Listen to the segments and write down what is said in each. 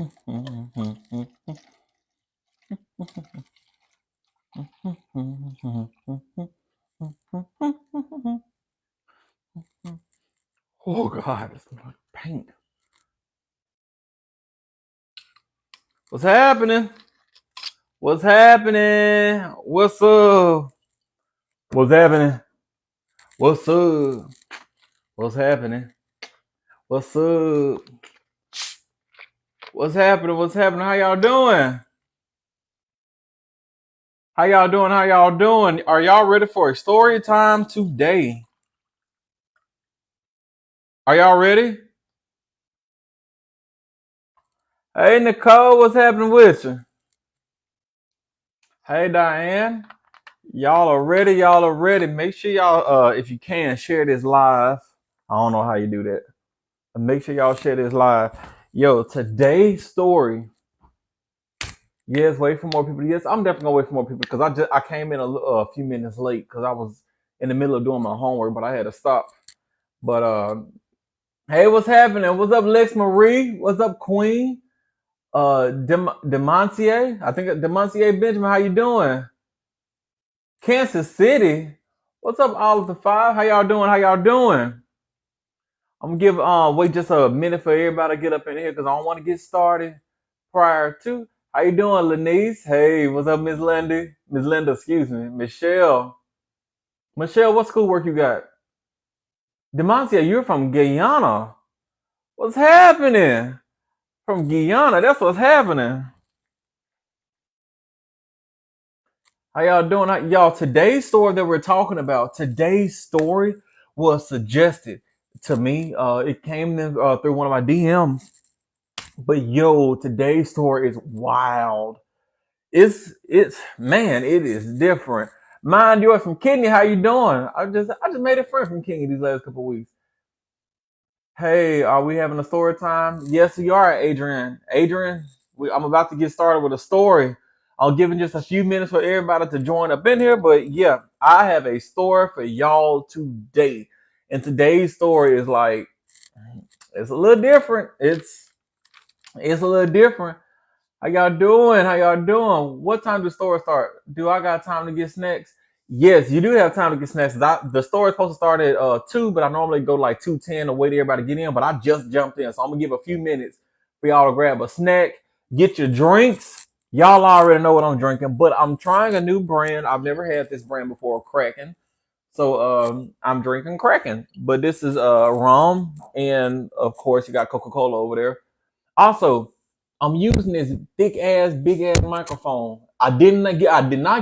Oh God, it's like paint. What's happening? What's happening? What's up? What's happening? What's up? What's happening? What's up? What's happening? What's happening? How y'all doing? How y'all doing? How y'all doing? Are y'all ready for a story time today? Are y'all ready? Hey Nicole, what's happening with you? Hey Diane, y'all are ready. Y'all are ready. Make sure y'all, if you can, share this live. I don't know how you do that. But make sure y'all share this live. Yo, today's story. Yes, wait for more people. Yes, I'm definitely gonna wait for more people because I came in a few minutes late because I was in the middle of doing my homework, but I had to stop. But hey, what's happening? What's up, Lex Marie? What's up, Queen? Demontier. I think Demontier Benjamin. How you doing? Kansas City. What's up, all of the five? How y'all doing? How y'all doing? I'm gonna give wait just a minute for everybody to get up in here because I don't want to get started prior to. How you doing, Lenice? Hey, what's up, Miss Linda? Miss Linda, excuse me. Michelle. Michelle, what schoolwork you got? Demontia, you're from Guyana. What's happening? From Guyana, that's what's happening. How y'all doing? Y'all, today's story that we're talking about, today's story was suggested to me. It came in, through one of my DMs. But yo, today's story is wild. It's man, it is different. Mind yours from Kidney, how you doing? I just made a friend from Kidney these last couple of weeks. Hey, are we having a story time? Yes, we are, Adrian. Adrian, I'm about to get started with a story. I'm giving just a few minutes for everybody to join up in here, but yeah, I have a story for y'all today. And today's story is like it's a little different. It's a little different. How y'all doing? How y'all doing? What time does the store start? Do I got time to get snacks? Yes, you do have time to get snacks. The store is supposed to start at 2, but I normally go like 2:10 to wait everybody to get in. But I just jumped in, so I'm gonna give a few minutes for y'all to grab a snack, get your drinks. Y'all already know what I'm drinking, but I'm trying a new brand. I've never had this brand before, Kraken. So I'm drinking Kraken, but this is rum, and of course you got Coca-Cola over there. Also, I'm using this thick ass, big ass microphone. I did not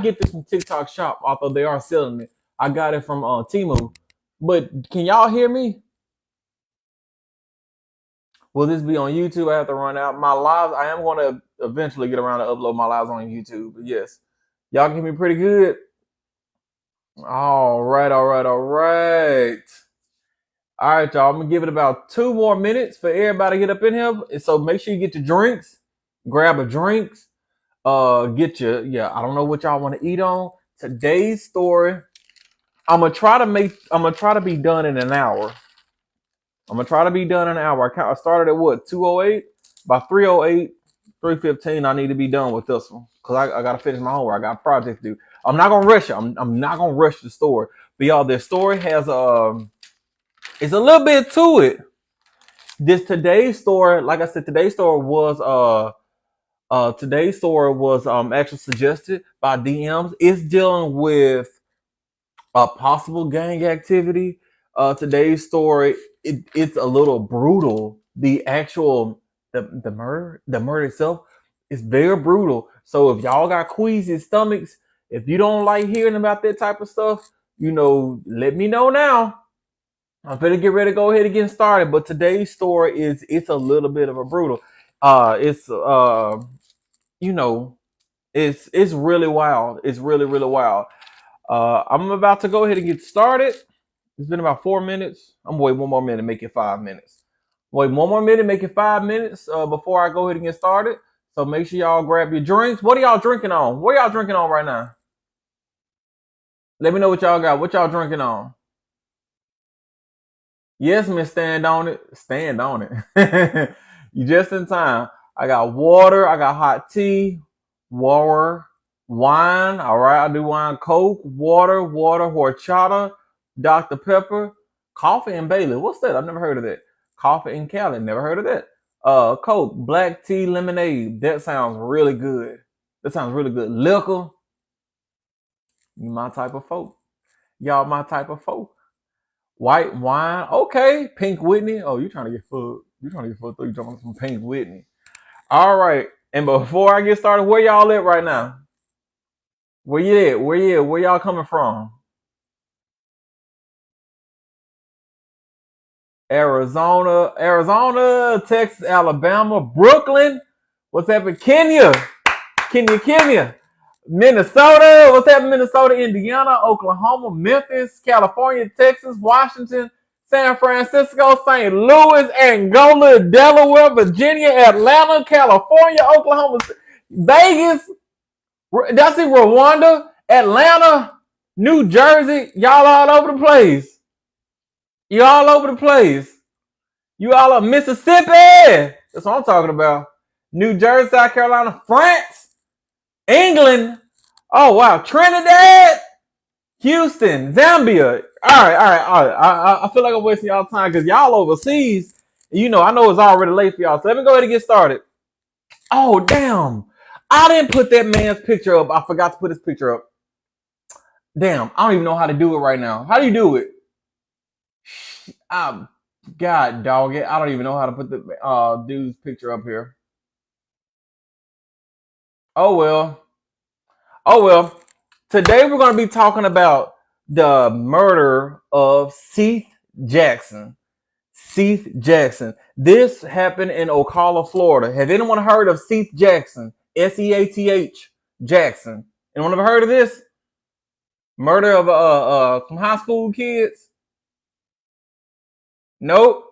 get this from TikTok Shop, although they are selling it. I got it from Temu. But can y'all hear me? Will this be on YouTube? I have to run out my lives. I am going to eventually get around to upload my lives on YouTube. But yes, y'all can hear me pretty good. All right, all right, all right. All right, y'all. I'm gonna give it about 2 more minutes for everybody to get up in here. And so make sure you get your drinks, grab a drinks, get your I don't know what y'all want to eat on. Today's story, I'm gonna try to be done in an hour. I'm gonna try to be done in an hour. I started at what, 2:08? By 3:08, 3:15, I need to be done with this one. Cause I gotta finish my homework. I got a project to do. I'm not gonna rush it. I'm not gonna rush the story. But y'all, this story has it's a little bit to it. This today's story, like I said, today's story was actually suggested by DMs. It's dealing with a possible gang activity. Today's story, it's a little brutal. The murder itself is very brutal. So if y'all got queasy stomachs, if you don't like hearing about that type of stuff, let me know now. I'm gonna get ready to go ahead and get started. But today's story it's a little bit of a brutal. It's you know it's really wild. It's really really wild. I'm about to go ahead and get started. It's been about 4 minutes. I'm gonna wait 1 more minute, make it 5 minutes. Wait 1 more minute, make it 5 minutes before I go ahead and get started. So make sure y'all grab your drinks. What are y'all drinking on? What are y'all drinking on right now? Let me know what y'all got. What y'all drinking on? Yes, Miss Stand on it. Stand on it. You just in time. I got water. I got hot tea, water, wine. All right, I do wine, Coke, water, horchata, Dr. Pepper, coffee and Bailey. What's that? I've never heard of that. Coffee and Cali. Never heard of that. Coke, black tea, lemonade. That sounds really good. That sounds really good. Liquor, you my type of folk. Y'all my type of folk. White wine, okay. Pink Whitney. Oh, you trying to get fucked. You trying to get fucked. You talking some Pink Whitney. All right. And before I get started, where y'all at right now? Where you at? Where you at? Where y'all coming from? Arizona, Texas, Alabama, Brooklyn. What's happening? Kenya. Minnesota. What's happening? Minnesota, Indiana, Oklahoma, Memphis, California, Texas, Washington, San Francisco, St. Louis, Angola, Delaware, Virginia, Atlanta, California, Oklahoma, Vegas. That's in Rwanda, Atlanta, New Jersey. Y'all all over the place. You all over the place. You all are Mississippi. That's what I'm talking about. New Jersey, South Carolina, France, England. Oh wow, Trinidad, Houston, Zambia. All right. I feel like I'm wasting y'all time because y'all overseas. You know, I know it's already late for y'all. So let me go ahead and get started. Oh damn, I didn't put that man's picture up. I forgot to put his picture up. Damn, I don't even know how to do it right now. How do you do it? God dog it. I don't even know how to put the dude's picture up here. Oh well. Oh well. Today we're gonna be talking about the murder of Seath Jackson. Seath Jackson. This happened in Ocala, Florida. Have anyone heard of Seath Jackson? Seath Jackson. Anyone ever heard of this? Murder of some high school kids? Nope.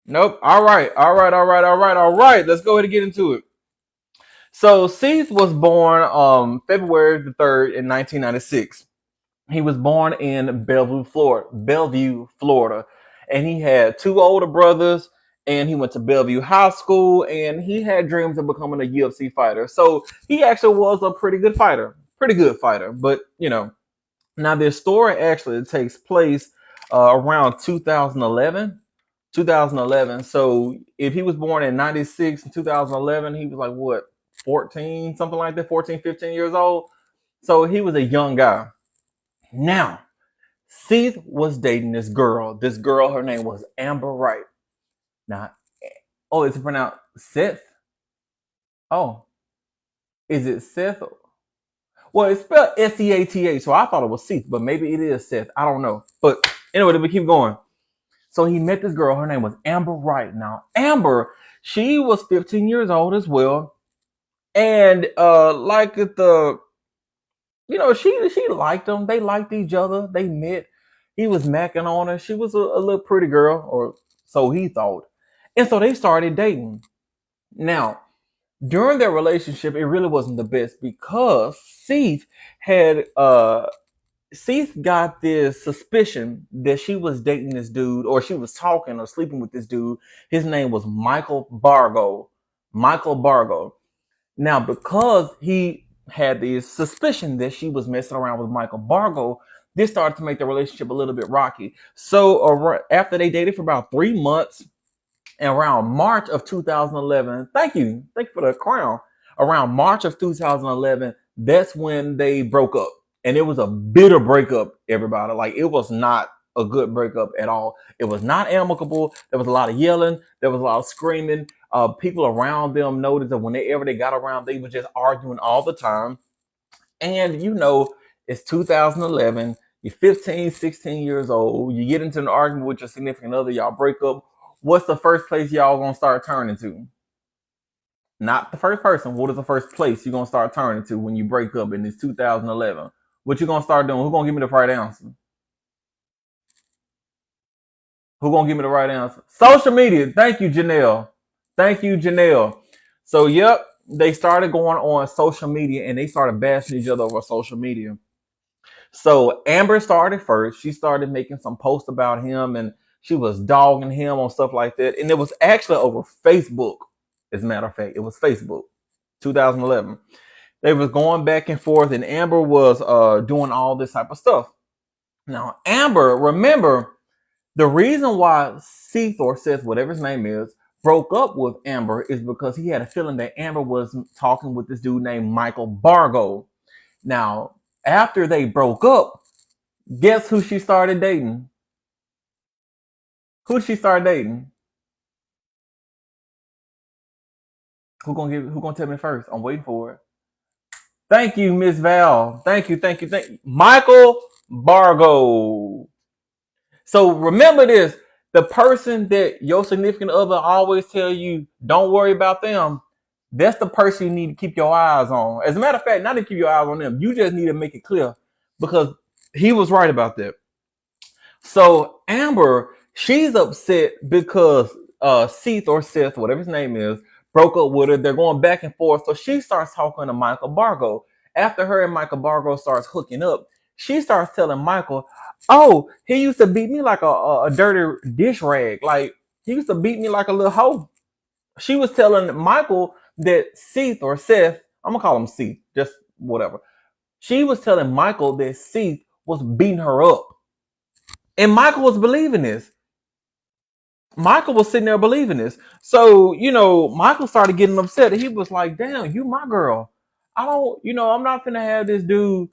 Nope. All right. Let's go ahead and get into it. So Seath was born February the 3rd in 1996. He was born in Bellevue, Florida. And he had two older brothers, and he went to Bellevue High School, and he had dreams of becoming a UFC fighter. So he actually was a pretty good fighter. But, you know, now this story actually takes place around 2011. So if he was born in 96 and 2011, he was like what, 14, something like that, 14, 15 years old. So he was a young guy. Now, Seath was dating this girl. This girl, her name was Amber Wright. Now, oh, is it pronounced Seth? Oh, is it Seth? Well, it's spelled Seath, so I thought it was Seath, but maybe it is Seth. I don't know. But anyway, we keep going. So he met this girl. Her name was Amber Wright. Now, Amber, she was 15 years old as well. And like the she liked him. They liked each other. They met. He was macking on her. She was a little pretty girl, or so he thought. And so they started dating. Now, during their relationship, it really wasn't the best because had Seath got this suspicion that she was dating this dude, or she was talking or sleeping with this dude. His name was Michael Bargo. Michael Bargo. Now, because he had this suspicion that she was messing around with Michael Bargo, this started to make the relationship a little bit rocky. So after they dated for about 3 months, and around March of 2011, thank you for the crown. Around March of 2011, that's when they broke up, and it was a bitter breakup. Everybody, like, it was not a good breakup at all. It was not amicable. There was a lot of yelling. There was a lot of screaming. People around them noticed that whenever they got around, they were just arguing all the time. And you know, it's 2011. You're 15, 16 years old. You get into an argument with your significant other. Y'all break up. What's the first place y'all gonna start turning to? Not the first person. What is the first place you're gonna start turning to when you break up in this 2011? What you gonna start doing? Who's gonna give me the right answer? Who gonna give me the right answer? Social media. Thank you, Janelle. Thank you, Janelle. So, yep, they started going on social media and they started bashing each other over social media. So Amber started first. She started making some posts about him and she was dogging him on stuff like that. And it was actually over Facebook. As a matter of fact, it was Facebook, 2011. They was going back and forth, and Amber was doing all this type of stuff. Now, Amber, remember, the reason why Seath or Seth, whatever his name is, broke up with Amber is because he had a feeling that Amber was talking with this dude named Michael Bargo. Now, after they broke up, guess who she started dating? Who she started dating? Who gonna tell me first? I'm waiting for it. Thank you, Miss Val. Thank you. Michael Bargo. So remember this: the person that your significant other always tell you, don't worry about them. That's the person you need to keep your eyes on. As a matter of fact, not to keep your eyes on them, you just need to make it clear because he was right about that. So Amber, she's upset because Seath or Seth, whatever his name is, broke up with her. They're going back and forth. So she starts talking to Michael Bargo. After her and Michael Bargo starts hooking up, she starts telling Michael, "Oh, he used to beat me like a dirty dish rag. Like he used to beat me like a little hoe." She was telling Michael that Seath or Seth, I'm gonna call him Seath, just whatever. She was telling Michael that Seath was beating her up. And Michael was believing this. Michael was sitting there believing this. So, Michael started getting upset. He was like, damn, you my girl. I don't, I'm not gonna have this dude,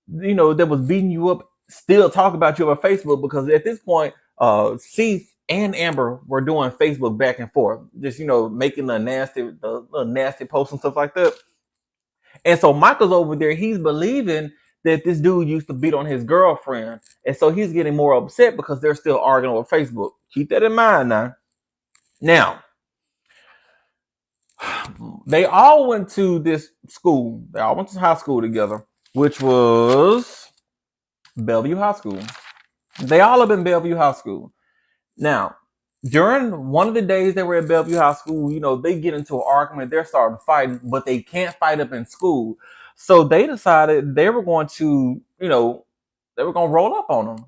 that was beating you up still talk about you on Facebook because at this point, Seath and Amber were doing Facebook back and forth, just making the little nasty posts and stuff like that. And so Michael's over there, he's believing that this dude used to beat on his girlfriend. And so he's getting more upset because they're still arguing over Facebook. Keep that in mind now. Now, they all went to this school. They all went to high school together, which was Bellevue High School. They all have been Bellevue High School. Now, during one of the days they were at Bellevue High School, they get into an argument. They're starting fighting, but they can't fight up in school. So they decided they were going to, they were going to roll up on them.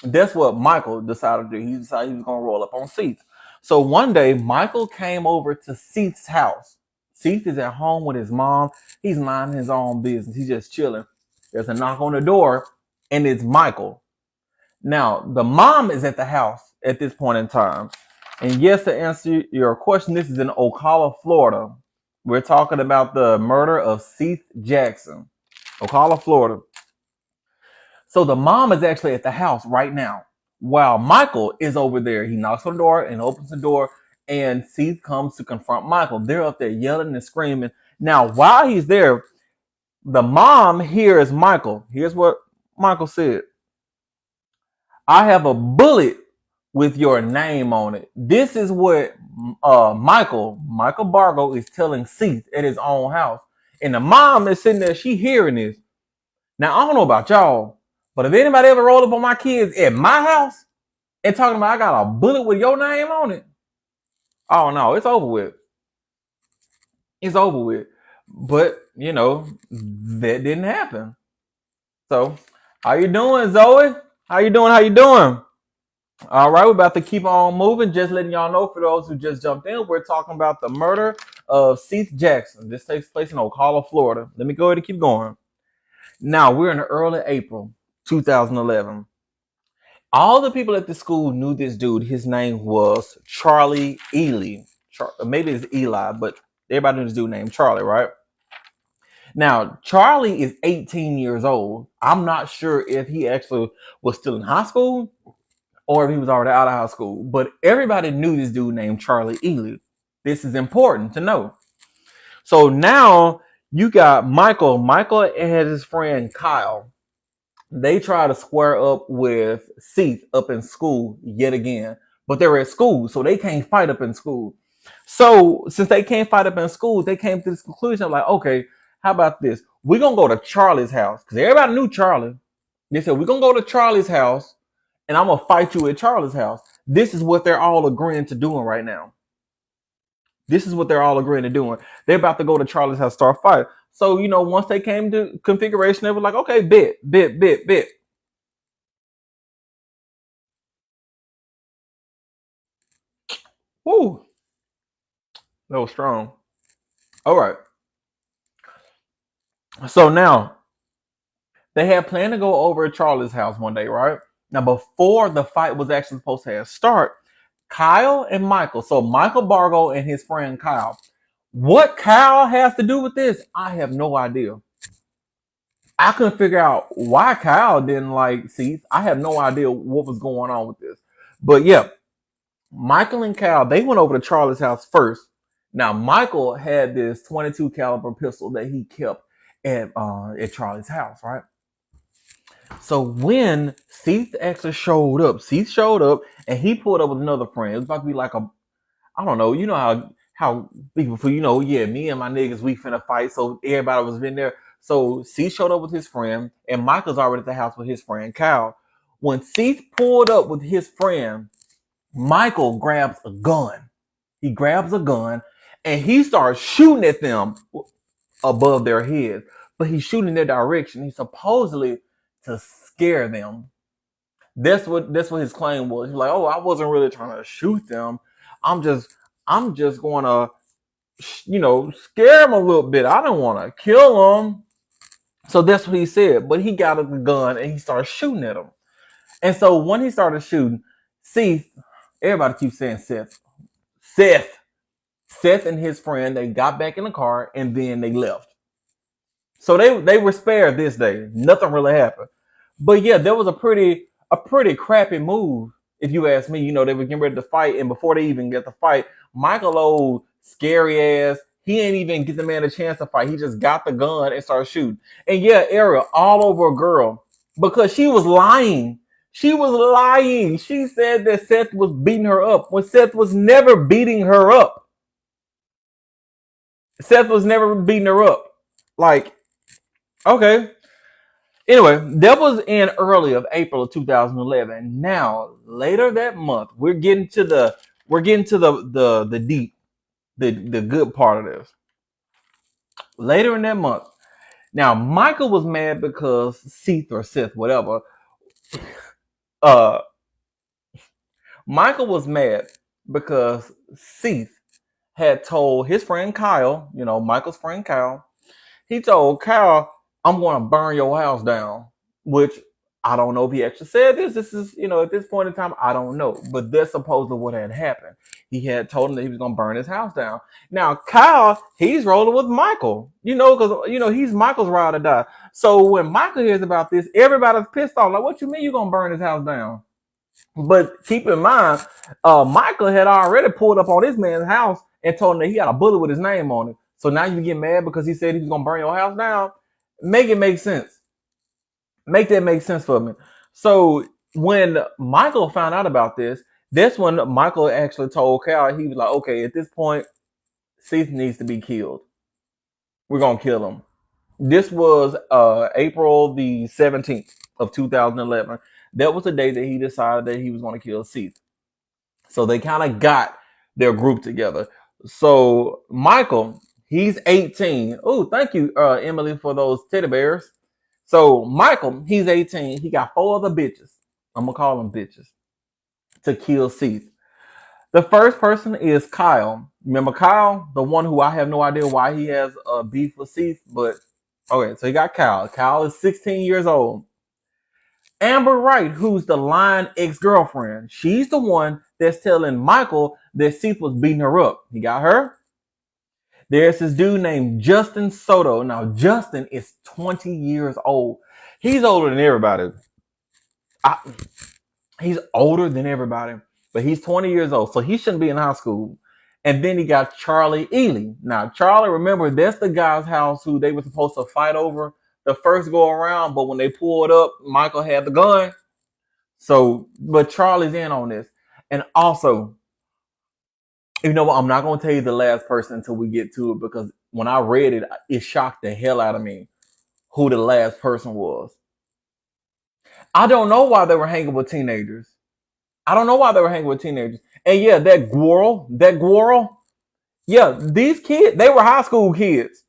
That's what Michael decided to do. He decided he was going to roll up on Seath. So one day, Michael came over to Seath's house. Seath is at home with his mom. He's minding his own business. He's just chilling. There's a knock on the door, and it's Michael. Now, the mom is at the house at this point in time. And yes, to answer your question, this is in Ocala, Florida. We're talking about the murder of Seath Jackson, Ocala, Florida. So the mom is actually at the house right now while Michael is over there. He knocks on the door and opens the door, and Seath comes to confront Michael. They're up there yelling and screaming. Now, while he's there, the mom hears Michael. Here's what Michael said: I have a bullet with your name on it. This is what Michael Bargo is telling Seath at his own house. And the mom is sitting there, she hearing this. Now, I don't know about y'all, but if anybody ever rolled up on my kids at my house and talking about I got a bullet with your name on it, oh no, it's over with. It's over with. But, that didn't happen. So, how you doing, Zoe? How you doing? How you doing? All right, we're about to keep on moving. Just letting y'all know, for those who just jumped in, we're talking about the murder of Seath Jackson. This takes place in Ocala, Florida. Let me go ahead and keep going. Now, we're in early April 2011. All the people at the school knew this dude. His name was Charlie Ely. Maybe it's Eli, but everybody knew this dude named Charlie, right? Now, Charlie is 18 years old. I'm not sure if he actually was still in high school or if he was already out of high school. But everybody knew this dude named Charlie Ely. This is important to know. So now you got Michael. Michael and his friend Kyle. They try to square up with Seath up in school yet again. But they're at school, so they can't fight up in school. So since they can't fight up in school, they came to this conclusion like, okay, how about this? We're going to go to Charlie's house. Because everybody knew Charlie. They said, we're going to go to Charlie's house and I'm gonna fight you at Charlie's house. This is what they're all agreeing to doing right now. This is what they're all agreeing to doing. They're about to go to Charlie's house, start fight. So once they came to configuration, they were like, okay, bet. Woo. That was strong. All right. So now they had planned to go over at Charlie's house one day, right? Now, before the fight was actually supposed to have start, Kyle and Michael. So Michael Bargo and his friend Kyle. What Kyle has to do with this, I have no idea. I couldn't figure out why Kyle didn't like Seath. I have no idea what was going on with this. But yeah, Michael and Kyle, they went over to Charlie's house first. Now, Michael had this 22 caliber pistol that he kept at Charlie's house, right? So when Seath actually showed up, Seath showed up and he pulled up with another friend. It was about to be like a, I don't know, you know how people, you know, yeah, me and my niggas, we finna fight. So everybody was in there. So Seath showed up with his friend, and Michael's already at the house with his friend Kyle. When Seath pulled up with his friend, Michael grabs a gun. He grabs a gun and he starts shooting at them above their heads. But he's shooting in their direction. He's supposedly to scare them. That's what his claim was. He's like, oh, I wasn't really trying to shoot them. I'm just I'm just gonna scare them a little bit. I don't want to kill them. So that's what he said. But he got a gun and he started shooting at them. And so when he started shooting, see, everybody keeps saying Seth. Seth and his friend, they got back in the car and then they left. So they were spared this day. Nothing really happened. But yeah, there was a pretty crappy move, if you ask me. They were getting ready to fight, and before they even get to fight, Michael old scary ass, he ain't even get the man a chance to fight. He just got the gun and started shooting. And yeah, Ariel all over a girl because she was lying. She was lying. She said that Seth was beating her up when Seth was never beating her up. Seth was never beating her up. Like, okay. Anyway, that was in early of April of 2011. Now, later that month, we're getting to the deep, the good part of this. Later in that month, now Michael was mad because Seath or Sith, whatever. Uh, Michael was mad because Seath had told his friend Kyle, Michael's friend Kyle, he told Kyle, I'm going to burn your house down, which I don't know if he actually said this. This is, at this point in time, I don't know. But that's supposedly what had happened. He had told him that he was going to burn his house down. Now, Kyle, he's rolling with Michael, because, he's Michael's ride or die. So when Michael hears about this, everybody's pissed off. Like, what you mean you're going to burn his house down? But keep in mind, Michael had already pulled up on this man's house and told him that he had a bullet with his name on it. So now you get mad because he said he was gonna burn your house down. Make it make sense. Make that make sense for me. So when Michael found out about this, that's when Michael actually told Cal, he was like, okay, at this point, Seath needs to be killed. We're gonna kill him. This was April the 17th of 2011. That was the day that he decided that he was going to kill Seath. So they kind of got their group together. So Michael, he's 18. Oh, thank you, Emily, for those teddy bears. So Michael, he's 18. He got four other bitches. I'm gonna call them bitches to kill Seath. The first person is Kyle. Remember Kyle, the one who I have no idea why he has a beef with Seath, but okay. So you got Kyle. Kyle is 16 years old. Amber Wright, who's the lying ex-girlfriend, she's the one that's telling Michael that Seath was beating her up. You got her? There's this dude named Justin Soto. Now, Justin is 20 years old. He's older than everybody. I, he's older than everybody, but he's 20 years old, so he shouldn't be in high school. And then he got Charlie Ely. Now, Charlie, remember, that's the guy's house who they were supposed to fight over the first go around, but when they pulled up, Michael had the gun. So, but Charlie's in on this. And also, you know what? I'm not going to tell you the last person until we get to it because when I read it, it shocked the hell out of me who the last person was. I don't know why they were hanging with teenagers. I don't know why they were hanging with teenagers. And yeah, that Guarl, yeah, these kids, they were high school kids.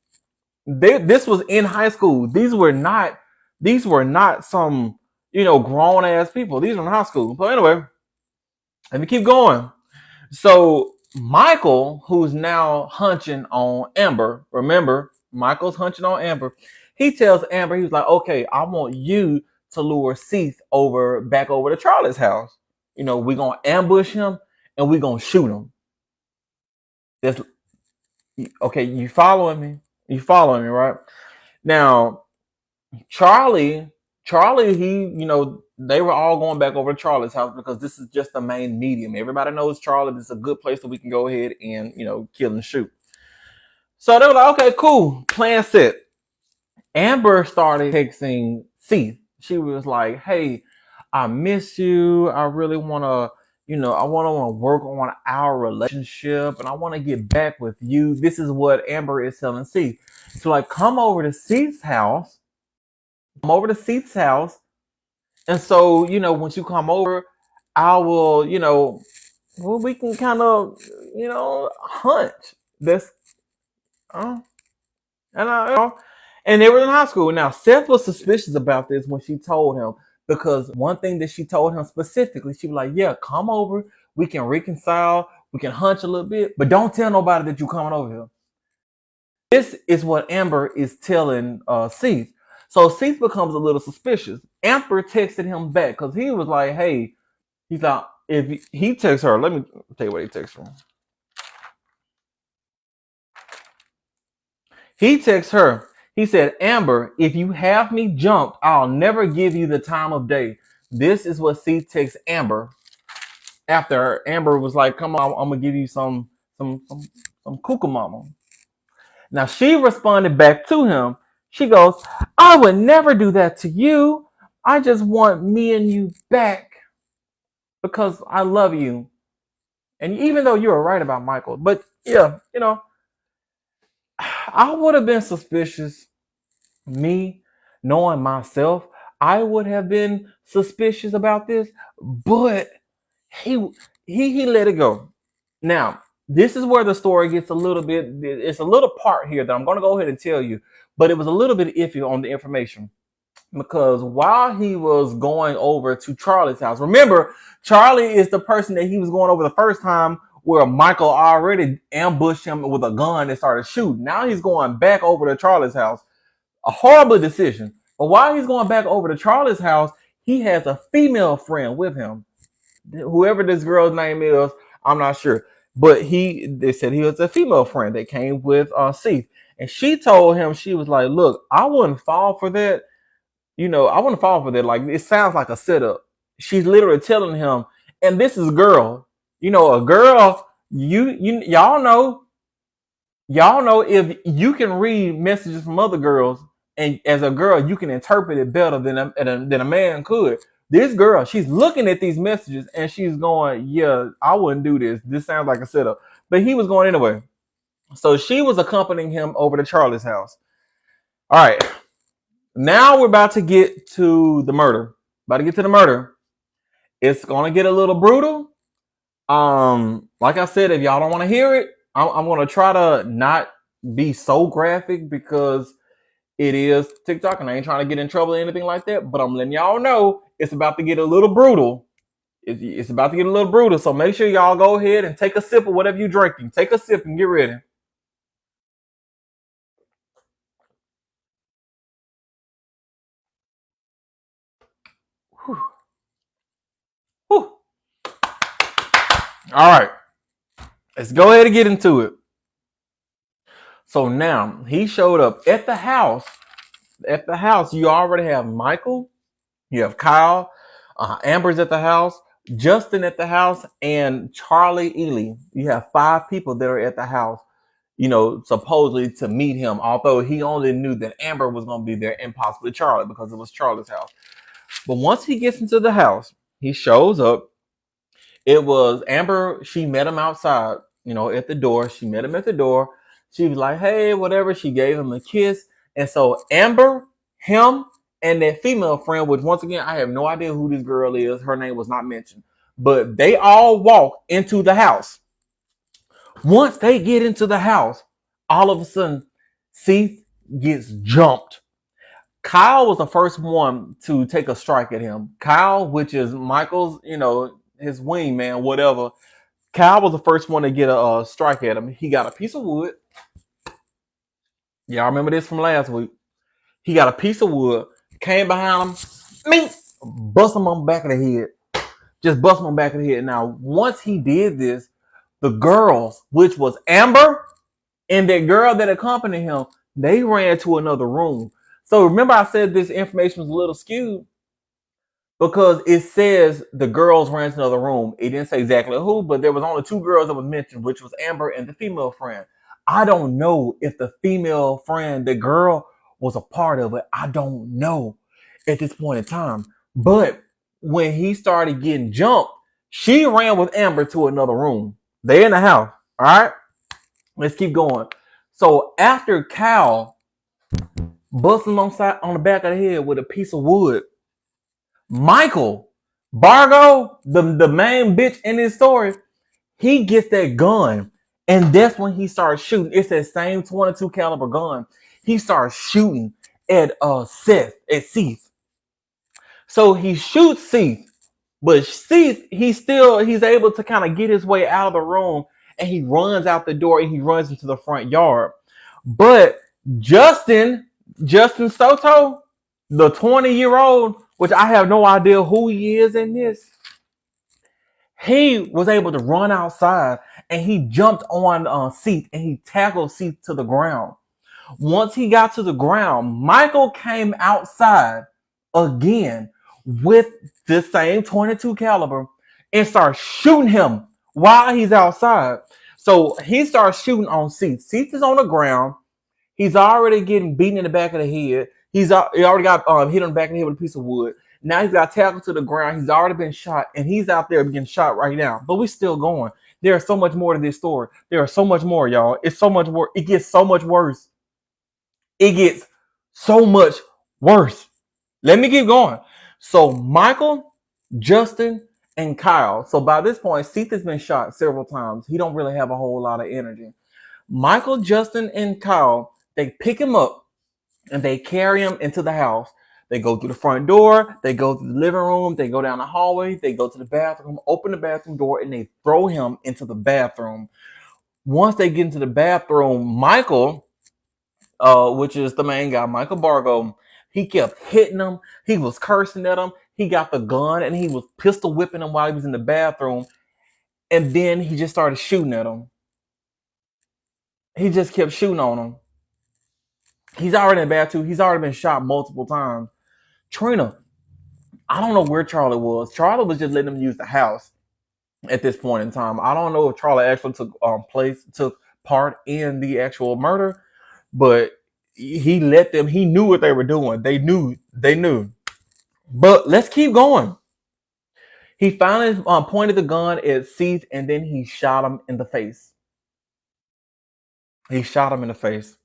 This was in high school. These were not some, grown ass people. These were in high school. But anyway, let me keep going. So Michael, who's now hunching on Amber, remember, Michael's hunching on Amber. He tells Amber, he's like, okay, I want you to lure Seath back over to Charlie's house. We're gonna ambush him and we're gonna shoot him. That's okay, you following me? You following me, right? Now, Charlie, Charlie, they were all going back over to Charlie's house because this is just the main medium. Everybody knows Charlie. This is a good place that we can go ahead and, kill and shoot. So they were like, okay, cool. Plan set. Amber started texting Seath. She was like, hey, I miss you. I really want to, I want to work on our relationship and I want to get back with you. This is what Amber is telling Seath. So, like, come over to Seath's house. Come over to Seath's house. And so, once you come over, I will, well, we can kind of, hunt. This, uh, and and they were in high school. Now, Seth was suspicious about this when she told him because one thing that she told him specifically, she was like, "Yeah, come over. We can reconcile. We can hunch a little bit, but don't tell nobody that you're coming over here." This is what Amber is telling Seath. So Seath becomes a little suspicious. Amber texted him back because he was like, "Hey," he thought if he texts her, let me tell you what he texts her. He texts her. He said, Amber, if you have me jumped, I'll never give you the time of day. This is what C texts Amber after Amber was like, come on, I'm gonna give you some mama. Now she responded back to him. She goes, I would never do that to you. I just want me and you back because I love you. And even though you were right about Michael, but yeah, I would have been suspicious. Me, knowing myself, I would have been suspicious about this, but he he let it go. Now, this is where the story gets a little bit. It's a little part here that I'm going to go ahead and tell you, but it was a little bit iffy on the information because while he was going over to Charlie's house, remember Charlie is the person that he was going over the first time. Where Michael already ambushed him with a gun and started shooting. Now he's going back over to Charlie's house, a horrible decision. But while he's going back over to Charlie's house, he has a female friend with him. Whoever this girl's name is, I'm not sure. But they said he was a female friend that came with Seath. And she told him, she was like, look, I wouldn't fall for that. I wouldn't fall for that. Like, it sounds like a setup. She's literally telling him, and this is a girl. A girl, y'all know if you can read messages from other girls, and as a girl, you can interpret it better than a man could. This girl, she's looking at these messages and she's going, "Yeah, I wouldn't do this. This sounds like a setup." But he was going anyway. So she was accompanying him over to Charlie's house. All right, now we're about to get to the murder. About to get to the murder. It's gonna get a little brutal. Like I said, if y'all don't want to hear it, I'm gonna try to not be so graphic because it is TikTok and I ain't trying to get in trouble or anything like that. But I'm letting y'all know it's about to get a little brutal. It's about to get a little brutal. So make sure y'all go ahead and take a sip of whatever you're drinking. Take a sip and get ready. Whew. Whew. All right, let's go ahead and get into it. So now he showed up at the house. At the house, you already have Michael, you have Kyle, Amber's at the house, Justin at the house, and Charlie Ely. You have 5 people that are at the house, supposedly to meet him, although he only knew that Amber was going to be there and possibly Charlie because it was Charlie's house. But once he gets into the house, he shows up. It was Amber. She met him outside, at the door. She met him at the door. She was like, hey, whatever. She gave him a kiss. And so Amber, him, and that female friend, which once again, I have no idea who this girl is. Her name was not mentioned. But they all walk into the house. Once they get into the house, all of a sudden, Seath gets jumped. Kyle was the first one to take a strike at him. Kyle, which is Michael's, his wingman, whatever, Kyle was the first one to get a strike at him. He got a piece of wood. Y'all remember this from last week? He got a piece of wood, came behind him, me, bust him on the back of the head. Just bust him on the back of the head. Now, once he did this, the girls, which was Amber and that girl that accompanied him, they ran to another room. So remember I said this information was a little skewed because it says the girls ran to another room. It didn't say exactly who, but there was only two girls that was mentioned, which was Amber and the female friend. I don't know if the female friend, the girl, was a part of it. I don't know at this point in time. But when he started getting jumped, she ran with Amber to another room. They in the house. All right. Let's keep going. So after Cal busting on the back of the head with a piece of wood, Michael Bargo, the main bitch in this story, he gets that gun, and that's when he starts shooting. It's that same 22 caliber gun. He starts shooting at Seath. So he shoots Seath, but Seath, he's able to kind of get his way out of the room, and he runs out the door and he runs into the front yard. But Justin Soto, the 20-year-old, which I have no idea who he is in this, he was able to run outside and he jumped on Seath and he tackled Seath to the ground. Once he got to the ground, Michael came outside again with the same 22 caliber and started shooting him while he's outside. So he starts shooting on Seath. Seath is on the ground. He's already getting beaten in the back of the head. He already got hit on the back of the head with a piece of wood. Now he's got tackled to the ground. He's already been shot, and he's out there getting shot right now. But we're still going. There's so much more to this story. There is so much more, y'all. It's so much more. It gets so much worse. It gets so much worse. Let me keep going. So Michael, Justin, and Kyle. So by this point, Seath has been shot several times. He don't really have a whole lot of energy. Michael, Justin, and Kyle, they pick him up and they carry him into the house. They go through the front door, they go through the living room, they go down the hallway, they go to the bathroom, open the bathroom door, and they throw him into the bathroom. Once they get into the bathroom, Michael, which is the main guy, Michael Bargo, he kept hitting him. He was cursing at him. He got the gun and he was pistol whipping him while he was in the bathroom. And then he just started shooting at him. He just kept shooting on him. He's already in bad too. He's already been shot multiple times. Trina, I don't know where Charlie was. Charlie was just letting him use the house at this point in time. I don't know if Charlie actually took part in the actual murder, but he let them. He knew what they were doing. They knew. But let's keep going. He finally pointed the gun at Seath, and then he shot him in the face. He shot him in the face.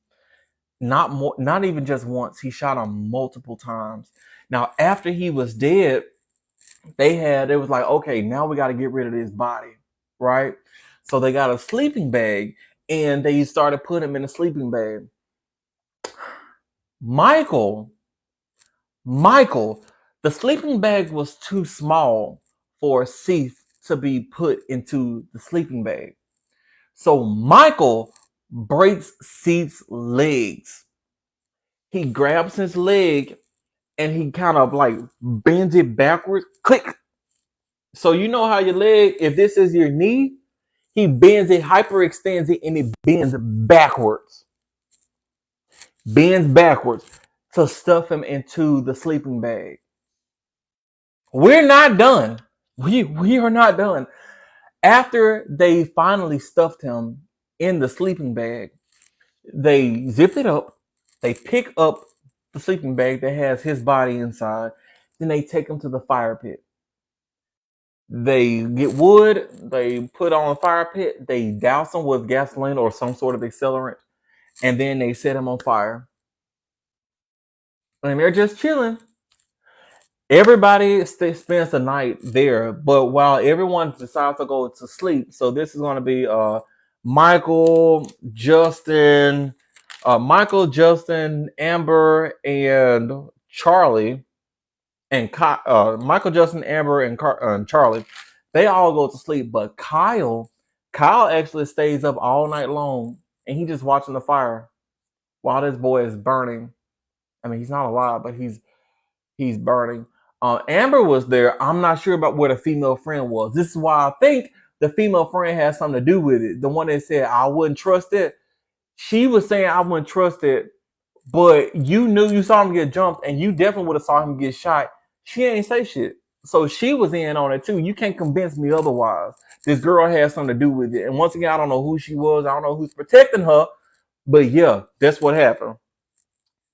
Not even just once. He shot him multiple times. Now, after he was dead, it was like, okay, now we got to get rid of this body, right? So they got a sleeping bag, and they started putting him in a sleeping bag. Michael, the sleeping bag was too small for Seath to be put into the sleeping bag. So Michael breaks Seath's legs. He grabs his leg and he kind of like bends it backwards. Click. So you know how your leg, if this is your knee, he bends it, hyperextends it, and it bends backwards. Bends backwards to stuff him into the sleeping bag. We're not done. We are not done. After they finally stuffed him in the sleeping bag, they zipped it up. They pick up the sleeping bag that has his body inside. Then they take him to the fire pit. They get wood. They put on a fire pit. They douse him with gasoline or some sort of accelerant. And then they set him on fire. And they're just chilling. Everybody spends the night there, but while everyone decides to go to sleep, so this is going to be Michael, Justin, Amber, and Charlie, and Michael, Justin, Amber, and Charlie. They all go to sleep, but Kyle Kyle actually stays up all night long and he just watching the fire while this boy is burning. I mean, he's not alive, but he's burning. Amber was there. I'm not sure about where the female friend was. This is why I think the female friend has something to do with it. The one that said I wouldn't trust it. She was saying I wouldn't trust it, but you knew you saw him get jumped, and you definitely would have saw him get shot. She ain't say shit, so she was in on it too. You can't convince me otherwise. This girl has something to do with it, and once again, I don't know who she was. I don't know who's protecting her, but yeah, that's what happened.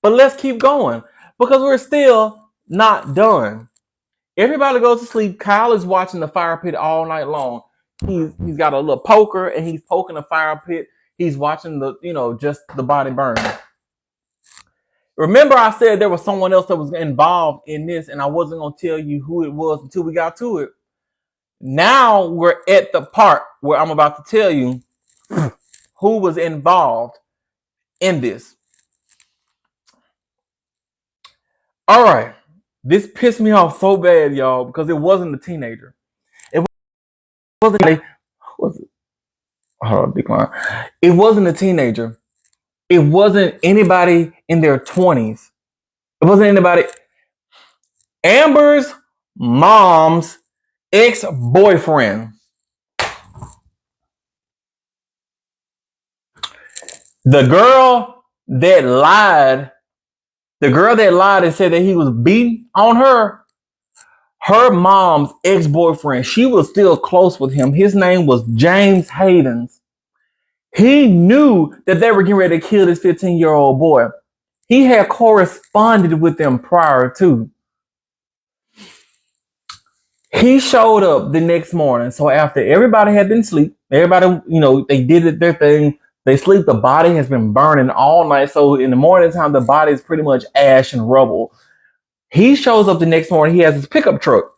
But let's keep going because we're still not done. Everybody goes to sleep. Kyle is watching the fire pit all night long. He's got a little poker and he's poking the fire pit. He's watching just the body burn. Remember, I said there was someone else that was involved in this, and I wasn't gonna tell you who it was until we got to it. Now we're at the part where I'm about to tell you who was involved in this. All right, this pissed me off so bad, y'all, because it wasn't a teenager. It wasn't a was it? Hold on, decline. It wasn't a teenager. It wasn't anybody in their 20s. It wasn't anybody. Amber's mom's ex-boyfriend. The girl that lied, and said that he was beating on her mom's ex-boyfriend. She was still close with him. His name was James Hayden's. He knew that they were getting ready to kill this 15-year-old boy. He had corresponded with them prior to. He showed up the next morning. So after everybody had been asleep, everybody, they did their thing. They sleep. The body has been burning all night. So in the morning time, the body is pretty much ash and rubble. He shows up the next morning. He has his pickup truck.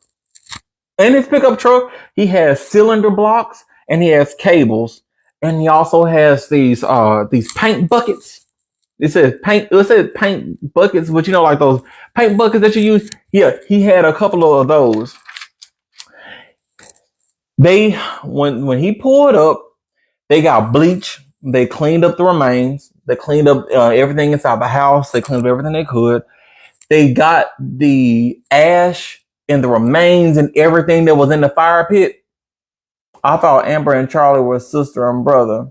In his pickup truck, he has cylinder blocks and he has cables. And he also has these paint buckets. It says paint buckets, but like those paint buckets that you use. Yeah, he had a couple of those. When he pulled up, they got bleach. They cleaned up the remains. They cleaned up everything inside the house. They cleaned up everything they could. They got the ash and the remains and everything that was in the fire pit. I thought Amber and Charlie were sister and brother.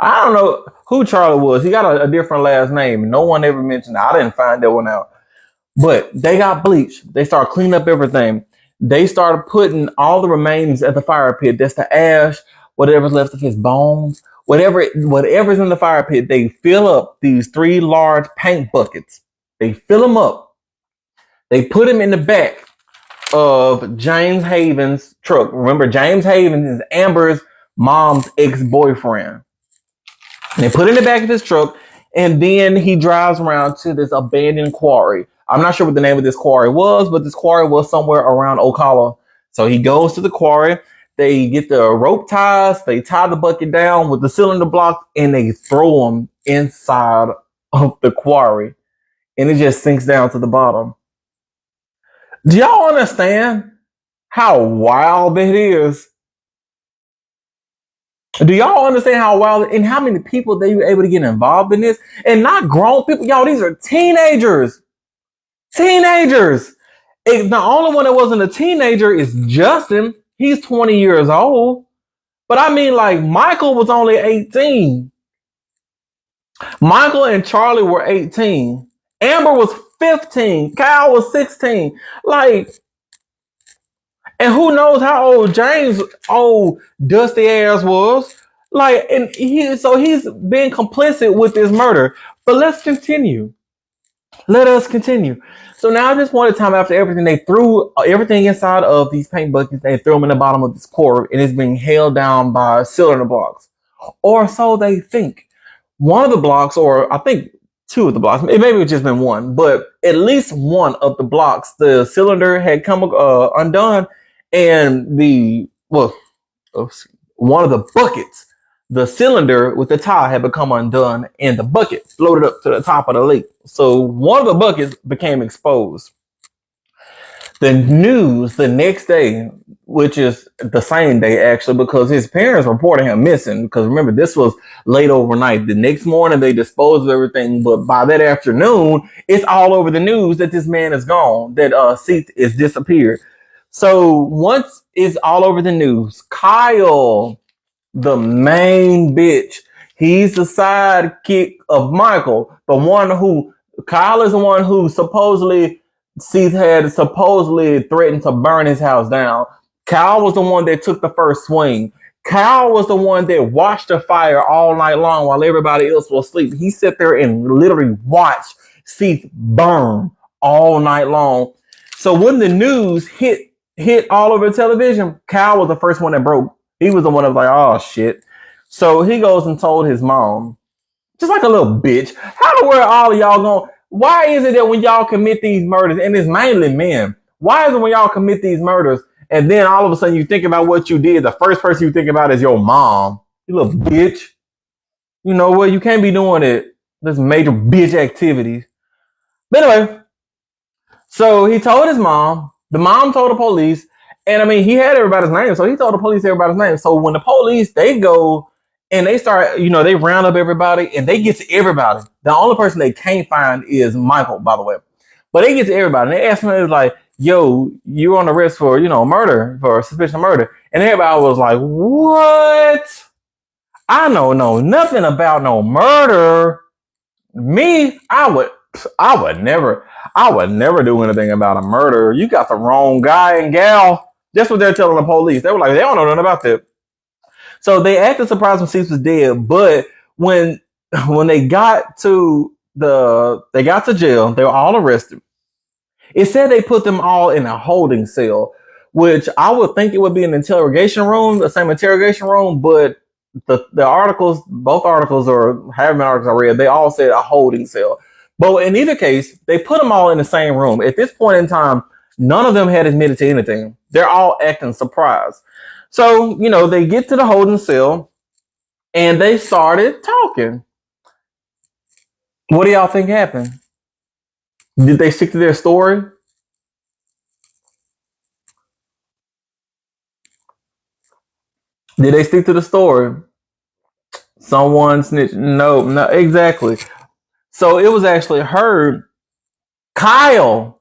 I don't know who Charlie was. He got a different last name. No one ever mentioned it. I didn't find that one out. But they got bleached. They started cleaning up everything. They started putting all the remains at the fire pit. That's the ash, whatever's left of his bones, whatever's in the fire pit. They fill up these 3 large paint buckets. They fill them up. They put them in the back of James Haven's truck. Remember, James Haven is Amber's mom's ex-boyfriend. They put it in the back of his truck, and then he drives around to this abandoned quarry. I'm not sure what the name of this quarry was, but this quarry was somewhere around Ocala. So he goes to the quarry. They get the rope ties. They tie the bucket down with the cylinder block, and they throw them inside of the quarry. And it just sinks down to the bottom. Do y'all understand how wild that is? Do y'all understand how wild and how many people they were able to get involved in this? And not grown people. Y'all, these are teenagers. Teenagers. The only one that wasn't a teenager is Justin. He's 20 years old. But I mean, like, Michael was only 18. Michael and Charlie were 18. Amber was 15. Kyle was 16. Like, and who knows how old James' old dusty ass was. Like, and he's been complicit with this murder. But let's continue. Let us continue. So now this one time after everything, they threw everything inside of these paint buckets. They threw them in the bottom of this quarry, and it's being held down by cylinder blocks. Or so they think. One of the blocks, or I think 2 of the blocks, maybe it's just been 1, but at least 1 of the blocks, the cylinder had come undone, and one of the buckets, the cylinder with the tie had become undone, and the bucket floated up to the top of the lake. So one of the buckets became exposed. The news the next day, which is the same day actually, because his parents reported him missing. Because remember, this was late overnight. The next morning, they disposed of everything, but by that afternoon, it's all over the news that this man is gone, that Seath is disappeared. So once it's all over the news, Kyle, the main bitch. He's the sidekick of Michael, the one who Kyle is the one who supposedly Seath had supposedly threatened to burn his house down. Kyle was the one that took the first swing. Kyle was the one that watched the fire all night long while everybody else was asleep. He sat there and literally watched Seath burn all night long. So when the news hit all over television, Kyle was the first one that broke. He was the one that was like, oh shit. So he goes and told his mom, just like a little bitch. How the world all of y'all going? Why is it that when y'all commit these murders, and it's mainly men, why is it when y'all commit these murders, and then all of a sudden you think about what you did, the first person you think about is your mom? You little bitch. You know what? You can't be doing it. This major bitch activities. But anyway, so he told his mom. The mom told the police. And I mean, he had everybody's name. So he told the police everybody's name. So when the police, they go and they start, they round up everybody and they get to everybody. The only person they can't find is Michael, by the way. But they get to everybody. And they ask me, like, yo, you're on arrest for, murder, for suspicion of murder. And everybody was like, what? I don't know nothing about no murder. Me, I would never do anything about a murder. You got the wrong guy and gal. That's what they're telling the police. They were like, they don't know nothing about that. So they acted surprised when Seath was dead, but when they got to jail, they were all arrested. It said they put them all in a holding cell, which I would think it would be an interrogation room, the same interrogation room, but the articles, both articles or however many articles I read, they all said a holding cell. But in either case, they put them all in the same room. At this point in time, none of them had admitted to anything. They're all acting surprised. So, they get to the holding cell and they started talking. What do y'all think happened? Did they stick to their story? Did they stick to the story? Someone snitched? No, no, exactly. So it was actually heard. Kyle,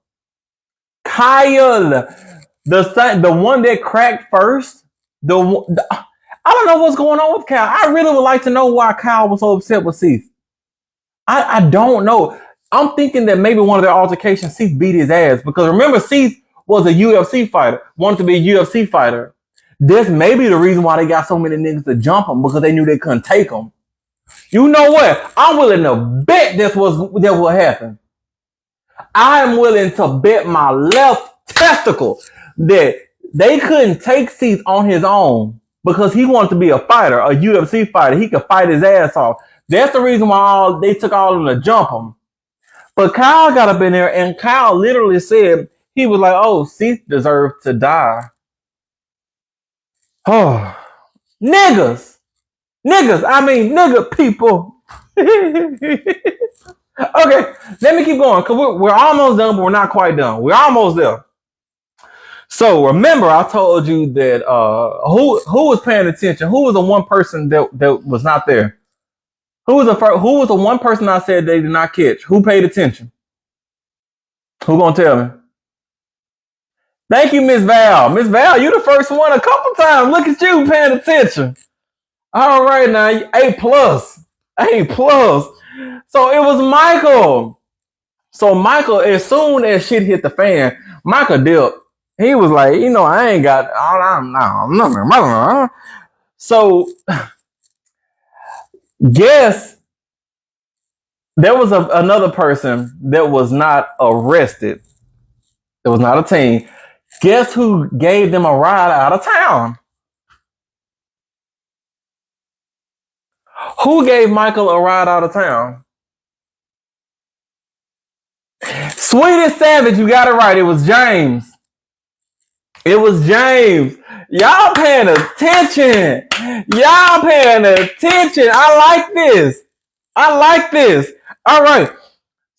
the one that cracked first. I don't know what's going on with Kyle. I really would like to know why Kyle was so upset with Seath. I don't know. I'm thinking that maybe one of their altercations, Seath beat his ass, because remember, Seath was a UFC fighter, wanted to be a UFC fighter. This may be the reason why they got so many niggas to jump him, because they knew they couldn't take him. You know what? I'm willing to bet that will happen. I'm willing to bet my left testicle that they couldn't take Seath on his own because he wanted to be a fighter, a UFC fighter. He could fight his ass off. That's the reason why they took all of them to jump him. But Kyle got up in there and Kyle literally said, he was like, oh, Seath deserved to die. Oh, niggas, I mean, nigga people. Okay, let me keep going because we're almost done, but we're not quite done. We're almost there. So remember, I told you that who was paying attention? Who was the one person that was not there? Who was the one person I said they did not catch? Who paid attention? Who gonna tell me? Thank you, Miss Val. Miss Val, you the first one a couple times. Look at you paying attention. All right, now A plus. So it was Michael. So Michael, as soon as shit hit the fan, Michael dipped. He was like, I ain't got nothing. So guess there was another person that was not arrested. It was not a teen. Guess who gave them a ride out of town? Who gave Michael a ride out of town? Sweetest Savage, you got it right. It was James. It was James. Y'all paying attention. I like this. All right.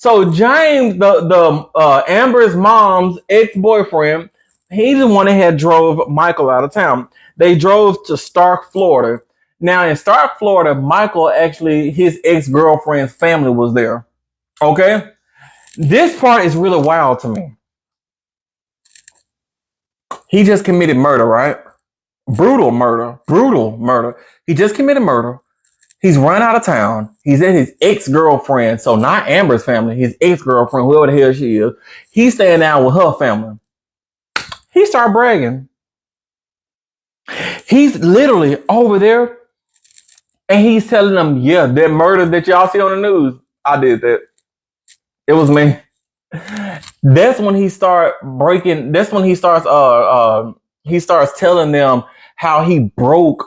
So James, the Amber's mom's ex-boyfriend, he's the one that had drove Michael out of town. They drove to Stark, Florida. Now in Stark, Florida, Michael actually his ex-girlfriend's family was there. Okay, this part is really wild to me. He just committed murder, right? Brutal murder, brutal murder. He just committed murder. He's run out of town. He's at his ex-girlfriend. So not Amber's family, his ex-girlfriend, whoever the hell she is. He's staying down with her family. He started bragging. He's literally over there and he's telling them, yeah, that murder that y'all see on the news, I did that. It was me. That's when he start breaking. That's when he starts telling them how he broke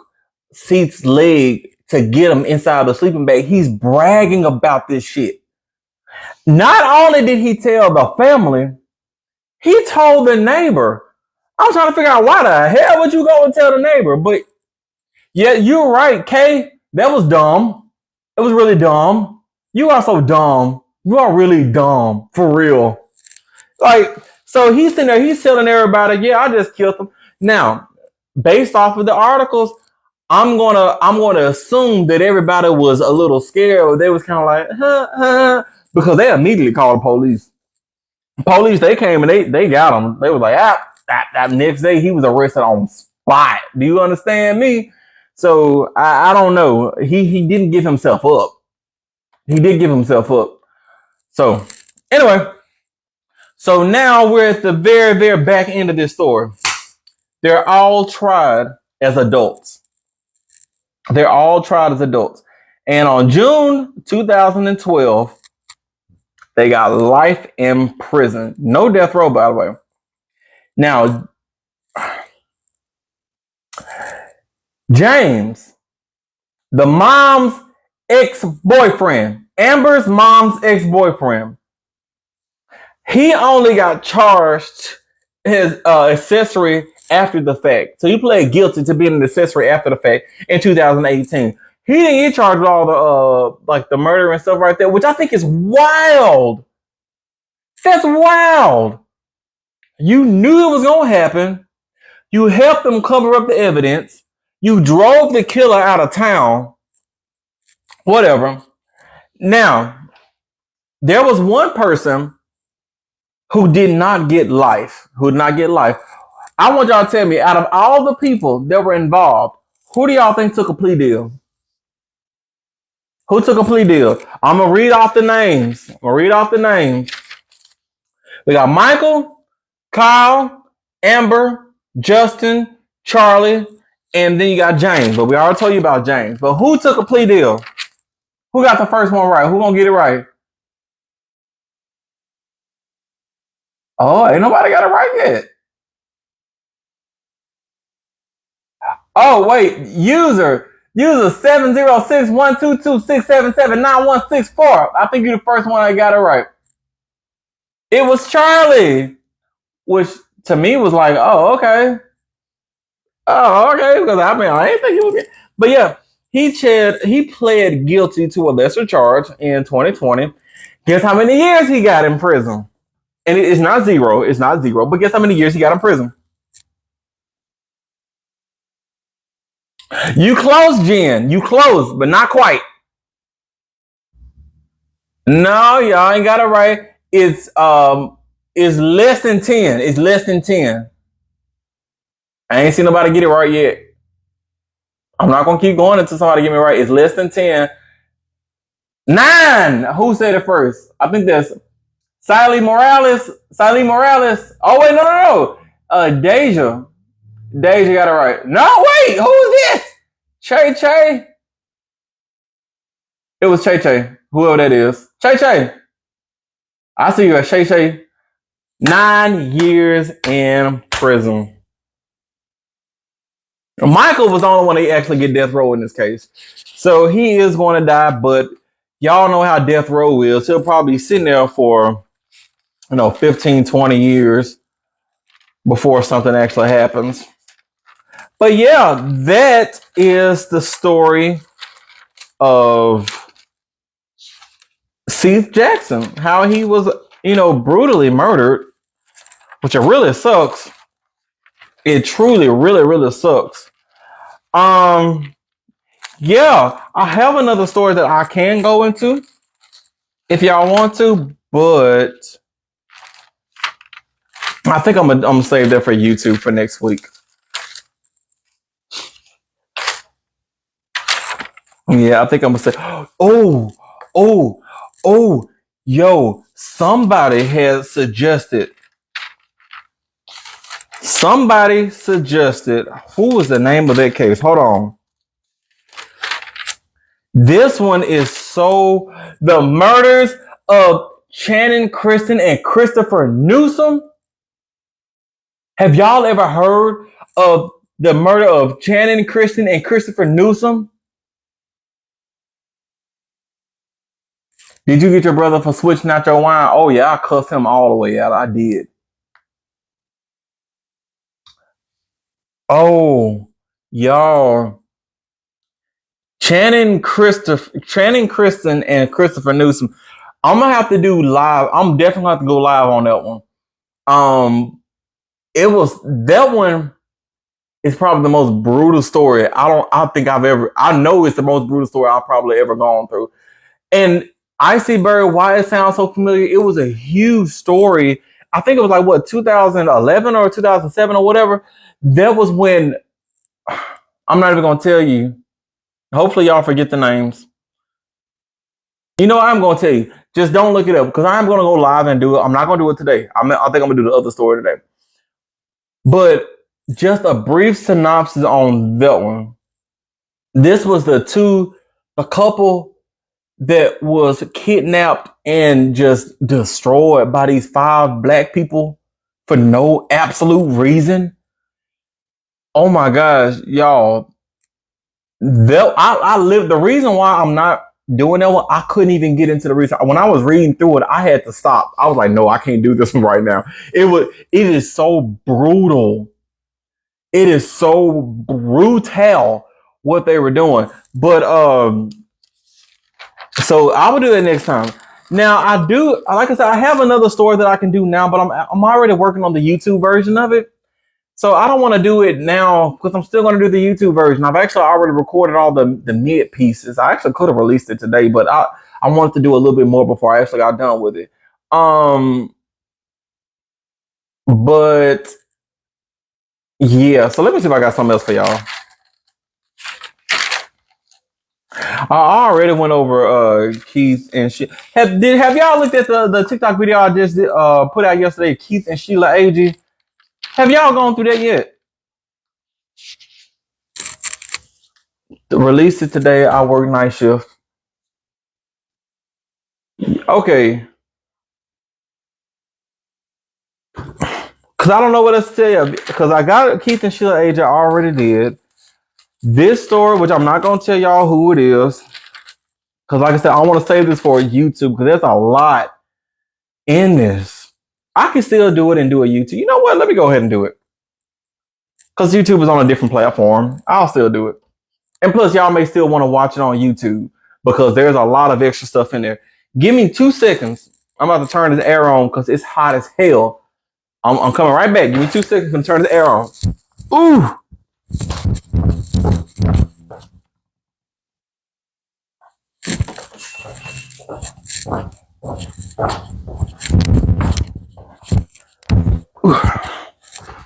Seath's leg to get him inside the sleeping bag. He's bragging about this shit. Not only did he tell the family, he told the neighbor. I'm trying to figure out why the hell would you go and tell the neighbor? But yeah, you're right, Kay. That was dumb. It was really dumb. You are so dumb. You are really dumb. For real. Like, so he's sitting there, he's telling everybody, yeah, I just killed him. Now, based off of the articles, I'm gonna assume that everybody was a little scared, or they was kind of like, because they immediately called the police. Police, they came and they got him. They was like, that next day he was arrested on spot. Do you understand me? So I don't know. He didn't give himself up. He did give himself up. So anyway, so now we're at the very, very back end of this story. They're all tried as adults. They're all tried as adults. And on June 2012, they got life in prison. No death row, by the way. Now, James, the mom's ex-boyfriend, Amber's mom's ex-boyfriend, he only got charged his accessory after the fact. So he pled guilty to being an accessory after the fact in 2018. He didn't get charged with all the like the murder and stuff right there, which I think is wild. That's wild. You knew it was gonna happen. You helped them cover up the evidence. You drove the killer out of town. Whatever. Now, there was one person who did not get life. Who did not get life. I want y'all to tell me, out of all the people that were involved, who do y'all think took a plea deal? Who took a plea deal? I'm gonna read off the names. We got Michael, Kyle, Amber, Justin, Charlie, and then you got James. But we already told you about James. But who took a plea deal? Who got the first one right? Who gonna get it right? Oh, ain't nobody got it right yet. Oh, wait. User 706-122-677-9164. I think you're the first one that got it right. It was Charlie, which to me was like, oh, okay. Oh, okay. Because I mean, I ain't think he was. But yeah, he pled guilty to a lesser charge in 2020. Guess how many years he got in prison? And it's not zero. It's not zero. But guess how many years he got in prison? You close, Jen. You close, but not quite. No, y'all ain't got it right. It's less than 10. It's less than 10. I ain't seen nobody get it right yet. I'm not gonna keep going until somebody get me right. It's less than 10. 9. Who said it first? I think that's Siley Morales. Oh wait, no. Deja. Deja got it right. No, wait, who's this? Che. It was Che. Whoever that is. Che. I see you at Che. 9 years in prison. Michael was the only one to actually get death row in this case. So he is going to die, but y'all know how death row is. He'll probably be sitting there for, 15, 20 years before something actually happens. But yeah, that is the story of Seath Jackson, how he was, brutally murdered, which it really sucks. It truly, really, really sucks. Um, yeah, I have another story that I can go into if y'all want to, but I think I'm gonna save that for YouTube for next week. Yeah, I think I'm gonna say, oh, oh, oh, yo, somebody suggested, who was the name of that case? Hold on. This one is the murders of Channing Kristen and Christopher Newsom. Have y'all ever heard of the murder of Channing Kristen and Christopher Newsom? Did you get your brother for switching out your wine? Oh yeah, I cussed him all the way out. I did. Oh, y'all. Channing Kristen and Christopher Newsom. I'm gonna have to do live. I'm definitely gonna have to go live on that one. Um, it was that one is probably the most brutal story. I know it's the most brutal story I've probably ever gone through. And Icyberg, why it sounds so familiar? It was a huge story. I think it was like what 2011 or 2007 or whatever. That was when I'm not even gonna tell you. Hopefully y'all forget the names. You know what I'm gonna tell you? Just don't look it up because I'm gonna go live and do it. I'm not gonna do it today. I think I'm gonna do the other story today. But just a brief synopsis on that one. This was a couple that was kidnapped and just destroyed by these 5 black people for no absolute reason. Oh my gosh, y'all. I lived the reason why I'm not doing that one. I couldn't even get into the reason. When I was reading through it, I had to stop. I was like, no, I can't do this one right now. It is so brutal. It is so brutal what they were doing. But so I will do that next time. Now like I said, I have another story that I can do now, but I'm already working on the YouTube version of it. So I don't want to do it now because I'm still going to do the YouTube version. I've actually already recorded all the mid pieces. I actually could have released it today, but I wanted to do a little bit more before I actually got done with it. But yeah, so let me see if I got something else for y'all. I already went over Keith and she have y'all looked at the TikTok video I just put out yesterday, Keith and Sheila Agee? Have y'all gone through that yet? Released it today. I work night shift. Okay. Cause I don't know what else to tell you. Because I got Keith and Sheila Agee, I already did. This story, which I'm not gonna tell y'all who it is. Cause like I said, I want to save this for YouTube because there's a lot in this. I can still do it and do a YouTube. You know what? Let me go ahead and do it. Because YouTube is on a different platform. I'll still do it. And plus, y'all may still want to watch it on YouTube because there's a lot of extra stuff in there. Give me 2 seconds. I'm about to turn this air on because it's hot as hell. I'm coming right back. Give me 2 seconds and turn the air on. Ooh.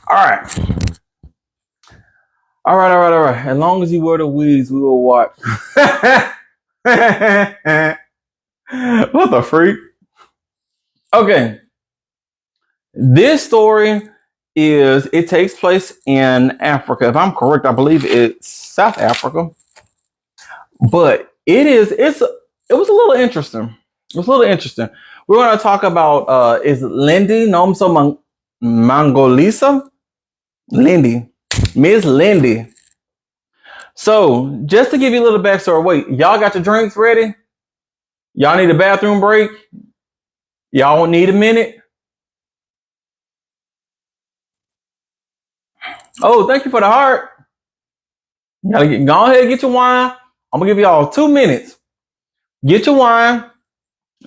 All right. All right. As long as you wear the weeds, we will watch. What the freak? Okay. This story it takes place in Africa. If I'm correct, I believe it's South Africa. But it was a little interesting. It was a little interesting. We're going to talk about is Lindy Nomso Mangolisa? Lindy. Miss Lindy. So, just to give you a little backstory, wait, y'all got your drinks ready? Y'all need a bathroom break? Y'all need a minute? Oh, thank you for the heart. You gotta go ahead and get your wine. I'm gonna give y'all 2 minutes. Get your wine.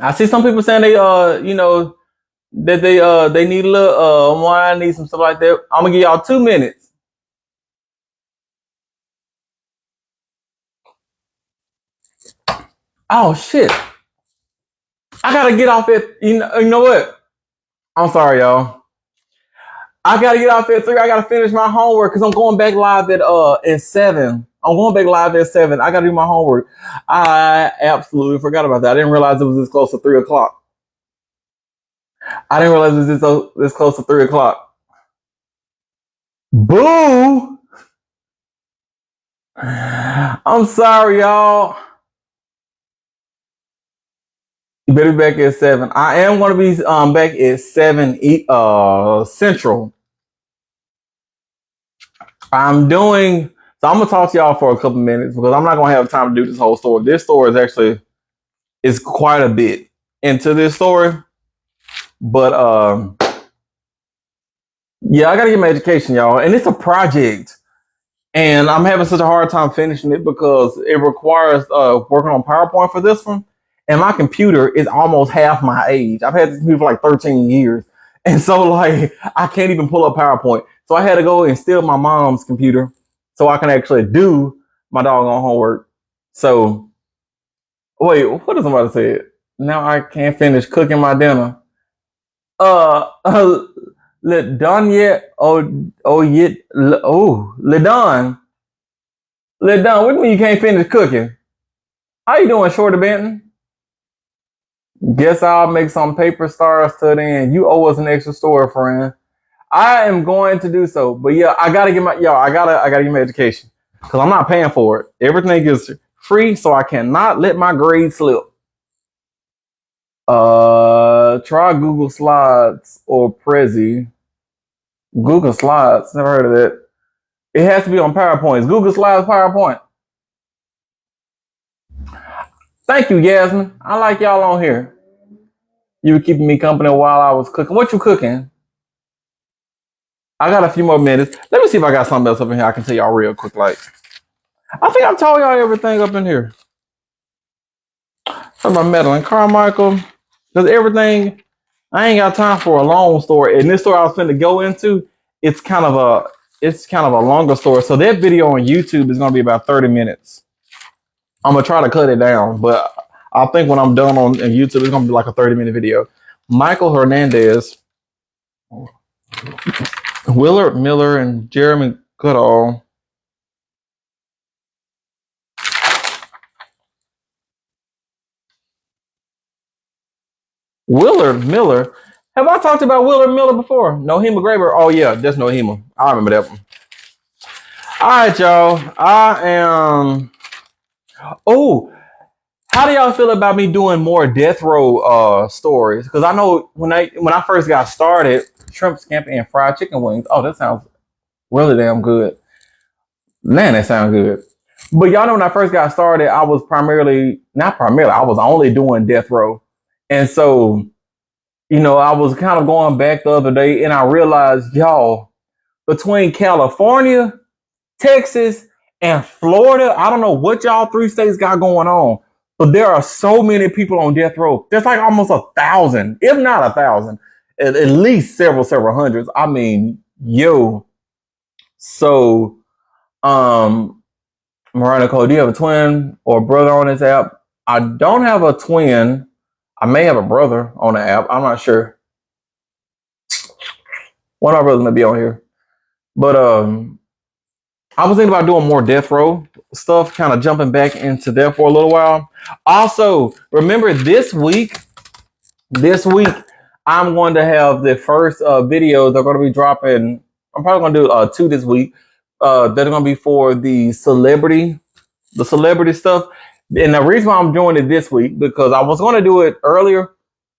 I see some people saying they that they need a little wine, need some stuff like that. I'm gonna give y'all 2 minutes. Oh shit! I gotta get off at you know what? I'm sorry, y'all. I gotta get off at 3. I gotta finish my homework because I'm going back live at 7. I'm going back live at 7. I gotta do my homework. I absolutely forgot about that. I didn't realize it was this close to 3 o'clock. I didn't realize it was this close to 3 o'clock. Boo! I'm sorry, y'all. You better be back at 7. I am gonna be back at 7 Central. I'm doing so I'm gonna talk to y'all for a couple minutes because I'm not gonna have time to do this whole story. This story is actually is quite a bit into this story. But yeah, I gotta get my education, y'all. And it's a project. And I'm having such a hard time finishing it because it requires working on PowerPoint for this one. And my computer is almost half my age. I've had this computer for like 13 years. And so like I can't even pull up PowerPoint. So I had to go and steal my mom's computer so I can actually do my doggone homework. So wait, what is somebody said? Now I can't finish cooking my dinner. Uh Le Don yet? Oh yet? Le Don. Le Don. What do you mean you can't finish cooking? How you doing, Shorty Benton? Guess I'll make some paper stars to the end. You owe us an extra story, friend. I am going to do so, but yeah, I gotta get my I gotta get my education because I'm not paying for it. Everything is free, so I cannot let my grade slip. Try Google Slides or Prezi. Google Slides. Never heard of that. It has to be on PowerPoint. Google Slides PowerPoint. Thank you, Yasmin. I like y'all on here. You were keeping me company while I was cooking. What you cooking? I got a few more minutes. Let me see if I got something else up in here I can tell y'all real quick. Like, I think I told y'all everything up in here. Talking about Madeline Carmichael. Because everything, I ain't got time for a long story. And this story I was finna go into, it's kind of a longer story. So that video on YouTube is gonna be about 30 minutes. I'm gonna try to cut it down, but I think when I'm done on YouTube, it's gonna be like a 30-minute video. Michael Hernandez, Willard Miller, and Jeremy Goodall. Willard Miller. Have I talked about Willard Miller before? Nohema Graber. Oh yeah, that's Nohema. I remember that one. All right, y'all. I am. Oh, how do y'all feel about me doing more death row stories? Because I know when I first got started, shrimp scampi and fried chicken wings. Oh, that sounds really damn good. Man, that sounds good. But y'all know when I first got started, I was not primarily, I was only doing death row. And so, I was kind of going back the other day and I realized, y'all, between California, Texas, and Florida, I don't know what y'all 3 states got going on, but there are so many people on death row. There's like almost 1,000, if not 1,000, at least several hundreds. I mean, yo. So, Miranda Cole, do you have a twin or brother on this app? I don't have a twin. I may have a brother on the app. I'm not sure. One of my brothers may be on here. But I was thinking about doing more death row stuff, kind of jumping back into death for a little while. Also, remember this week, I'm going to have the first videos they're going to be dropping. I'm probably going to do 2 this week. They're going to be for the celebrity stuff. And the reason why I'm doing it this week, because I was going to do it earlier,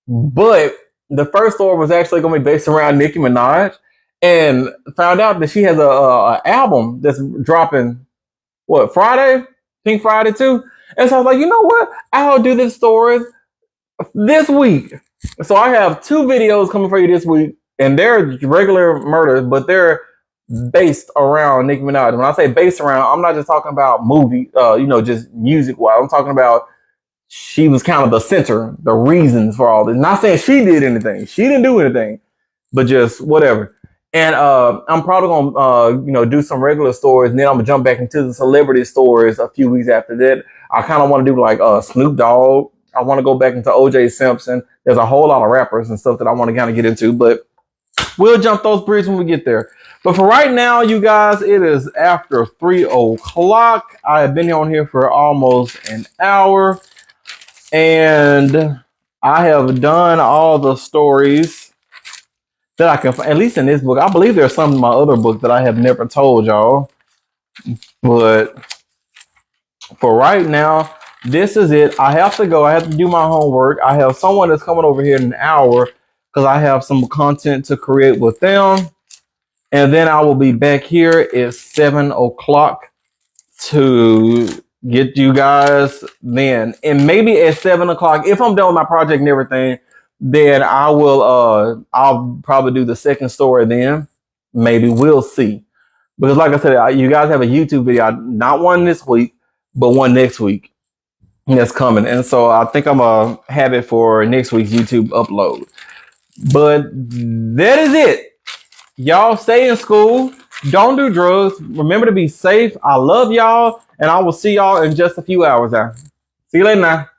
but the first story was actually going to be based around Nicki Minaj, and found out that she has a album that's dropping Friday, Pink Friday too. And so I was like, you know what? I'll do this story this week. So I have 2 videos coming for you this week, and they're regular murders, but they're based around Nicki Minaj. When I say based around, I'm not just talking about movie, just music wise. I'm talking about she was kind of the center, the reasons for all this. Not saying she did anything. She didn't do anything, but just whatever. And I'm probably gonna do some regular stories, and then I'm gonna jump back into the celebrity stories a few weeks after that. I kind of want to do like Snoop Dogg. I want to go back into OJ Simpson. There's a whole lot of rappers and stuff that I want to kind of get into, but we'll jump those bridges when we get there. But for right now, you guys, it is after 3 o'clock. I have been on here for almost an hour, and I have done all the stories that I can find, at least in this book. I believe there's some in my other book that I have never told y'all. But for right now, this is it. I have to go. I have to do my homework. I have someone that's coming over here in an hour because I have some content to create with them. And then I will be back here at 7 o'clock to get you guys then. And maybe at 7 o'clock, if I'm done with my project and everything, then I'll probably do the second story then. Maybe we'll see. Because like I said, you guys have a YouTube video, not one this week, but one next week that's coming. And so I think I'm gonna have it for next week's YouTube upload. But that is it. Y'all stay in school. Don't do drugs. Remember to be safe. I love y'all, and I will see y'all in just a few hours now. See you later now.